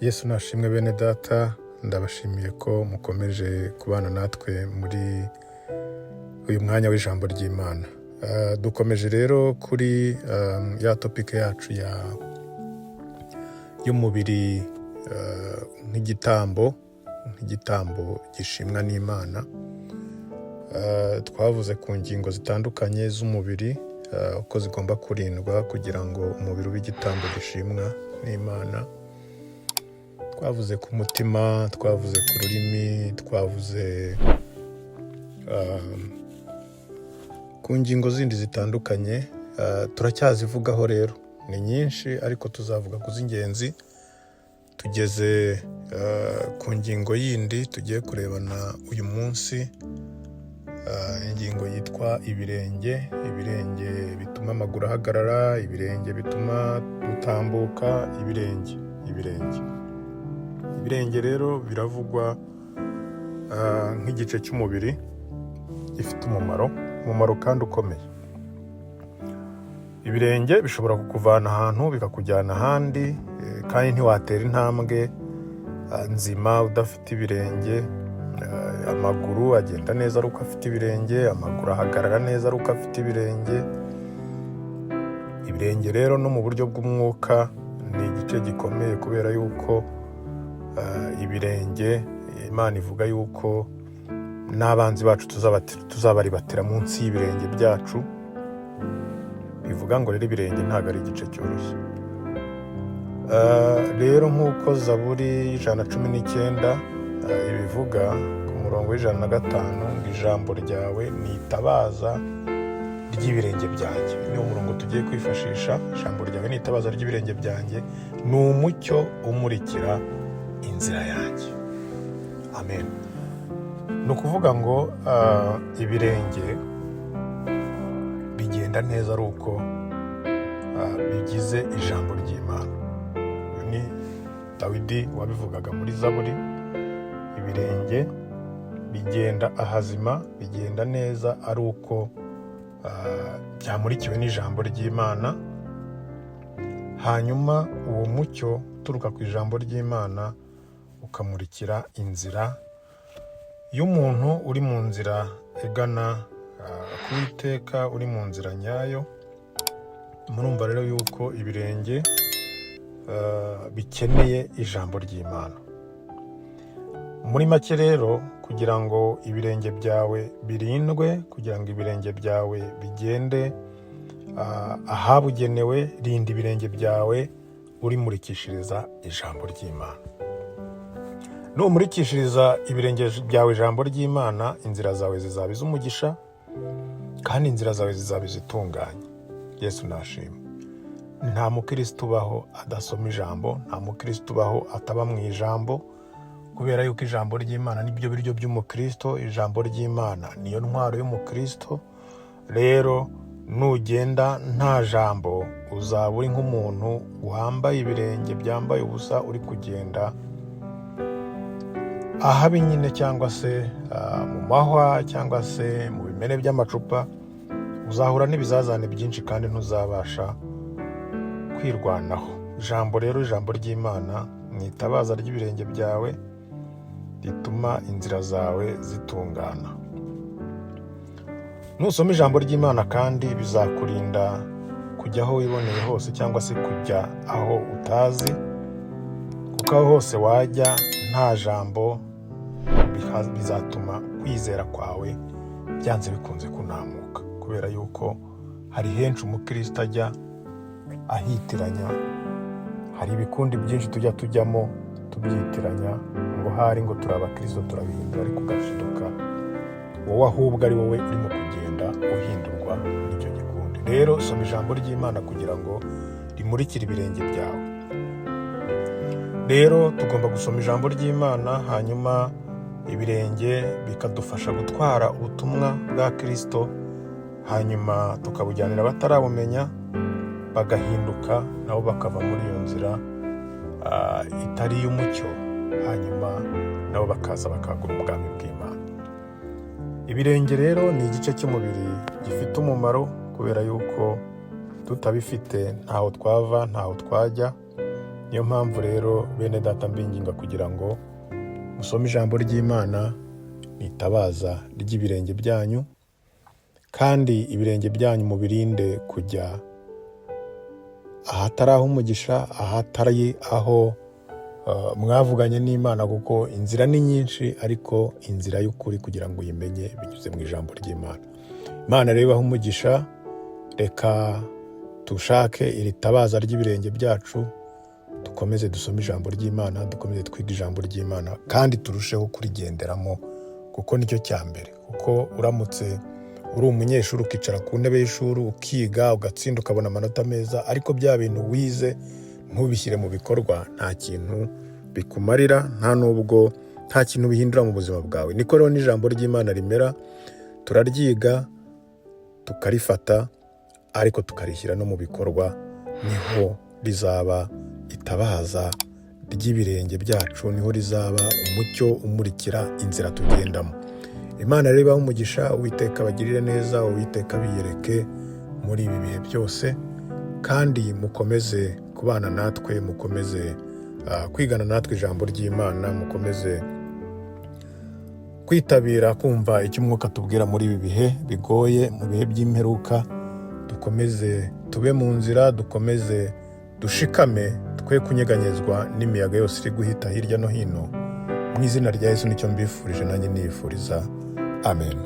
Yesu nashimwe bene data, ndabashimiye ko mukomeje kubana natwe muri uyu mwanya w'ijambo ry'Imana. Dukomeje rero kuri ya topike yacu y'umubiri nk'igitambo gishimwa n'Imana. Twavuze ku ngingo zitandukanye z'umubiri uko zigomba kurindwa kugira ngo umubiri ube igitambo gishimwa n'Imana. Twavuze ku mutima, twavuze ku rurimi, twavuze ku ngingo zindi zitandukanye. Turacyazivugaho rero, ni nyinshi ariko tuzavuga ku z'ingenzi. Tugeze ku ngingo yindi tugiye kurebana uyu munsi, ingingo yitwa ibirenge. Ibirenge bituma amaguru ahagarara, ibirenge bituma dutambuka, ibirenge rero biravugwa nk'igice cy'umubiri gifite umumaro kandi ukomeye. Ibirenge bishobora kukuvana ahantu bikakujyana ahandi, kandi ntiwatera intambwe nzima udafite ibirenge. Amaguru agenda neza ari uko afite ibirenge, amaguru ahagarara neza ari uko afite ibirenge. Ibirenge rero no mu buryo bw'umwuka ni igice gikomeye, kubera yuko ibirenge Imana ivuga yuko n'abanzi bacu tuzabaribatira munsi y'ibirenge byacu. Bivuga ngo rero ibirenge ntabwo ari igice cyoroshye. Rero nk'uko Zaburi 119 ibivuga ku murongo w'105, ngo ijambo ryawe ni itabaza ry'ibirenge byanjye. Niwo murongo tugiye kwifashisha. Ijambo ryawe ni itabaza ry'ibirenge byanjye, ni umucyo umurikira inzira yanjye. Amen. Ni ukuvuga ngo ibirenge bigenda neza ari uko bigize ijambo ry'Imana. Ni Dawidi wabivugaga muri Zaburi. Ibirenge bigenda ahazima, bigenda neza ari uko byamurikiwe n'ijambo ry'Imana. Hanyuma uwo mucyo uturuka ku ijambo ry'Imana ukamurikira inzira y'umuntu uri mu nzira igana ku Uwiteka, uri mu nzira nyayo. Murumva rero yuko ibirenge bikeneye ijambo ry'Imana. Muri make rero, kugira ngo ibirenge byawe birindwe, kugira ngo ibirenge byawe bigende ahabugenewe, rinda ibirenge byawe urimurikishiriza ijambo ry'Imana. Numurikishiriza ibirenge byawe ijambo ry'Imana, inzira zawe zizaba iz'umugisha kandi inzira zawe zizaba izitunganye. Yesu nashimwe. Nta mukristo ubaho adasoma ijambo, nta mukristo ubaho ataba mu ijambo, kubera yuko ijambo ry'Imana nibyo biryo by'umukristo. Ijambo ry'Imana niyo ntwaro y'umukristo. Rero nugenda nta jambo, uzaba uri nk'umuntu wambaye ibirenge byambaye ubusa, uri kugenda ahabi nyine, cyangwa se mu mahwa, cyangwa se mu bimene by'amacupa. Uzahura n'ibizazane byinshi kandi ntuzabasha kwirwanaho. Ijambo ry'Imana ni itabaza ry'ibirenge byawe, rituma inzira zawe zitungana. Nusoma ijambo ry'Imana kandi bizakurinda kujya aho wiboneye hose, cyangwa se kujya aho utazi, kuko aho hose wajya nta jambo bizatuma kwizera kwawe byanze bikunze kunamuka, kubera yuko hari henshi umukristo ajya ahitiranya. Hari ibikundi byinshi tujyamo tubyitiranya, ngo hari ngo turi abakristo turabihindura, ariko ugashiduka wowe ahubwo ari wowe urimo kugenda uhindurwa n'icyo gikundi. Rero soma ijambo ry'Imana kugira ngo rimurikire ibirenge byawe. Rero tugomba gusoma ijambo ry'Imana, hanyuma ibirenge bikadufasha gutwara ubutumwa bwa Kristo, hanyuma tukabujyanira abatarabumenya, bagahinduka nabo bakava muri iyo nzira itari iy'umucyo, hanyuma nabo bakaza bakagura ubwami bw'Imana. Ibirenge rero ni igice cy'umubiri gifite umumaro, kubera yuko tutabifite ntaho twava ntaho twajya. Niyo mpamvu rero bene data mbinginga kugira ngo musome ijambo ry'Imana, ni itabaza ry'ibirenge byanyu, kandi ibirenge byanyu mubirinde kujya ahatari aho umugisha, ahatari aho mwavuganye n'Imana, kuko inzira ni nyinshi, ariko inzira y'ukuri kugira ngo uyimenye binyuze mu ijambo ry'Imana. Imana rero ibahe umugisha. Reka dushake iri tabaza ry'ibirenge byacu, dukomeze dusome ijambo ry'Imana, dukomeze twiga ijambo ry'Imana, kandi turusheho kurigenderamo, kuko nicyo cya mbere. Kuko uramutse uri umunyeshuri ukicara ku ntebe y'ishuri ukiga ugatsinda ukabona amanota meza, ariko bya bintu wize ntubishyire mu bikorwa, nta kintu bikumarira, nta kintu bihindura mu buzima bwawe. Niko rero n'ijambo ry'Imana rimera, turaryiga tukarifata, ariko tukarishyira no mu bikorwa, niho rizaba itabaza ry'ibirenge byacu, niho rizaba umucyo umurikira inzira tugendamo. Imana rero ibahe umugisha. Uwiteka abagirire neza, Uwiteka biyereke muri ibi bihe byose, kandi mukomeze kubana natwe, mukomeze kwigana natwe ijambo ry'Imana, mukomeze kwitabira kumva icyo umwuka tubwira muri ibi bihe bigoye, mu bihe by'imperuka. Dukomeze tube mu nzira, dukomeze dushikame, twe kunyeganyezwa n'imiyaga yose iri guhita hirya no hino. Mu izina rya Yesu nicyo mbifurije, nanjye nifuriza. Amen.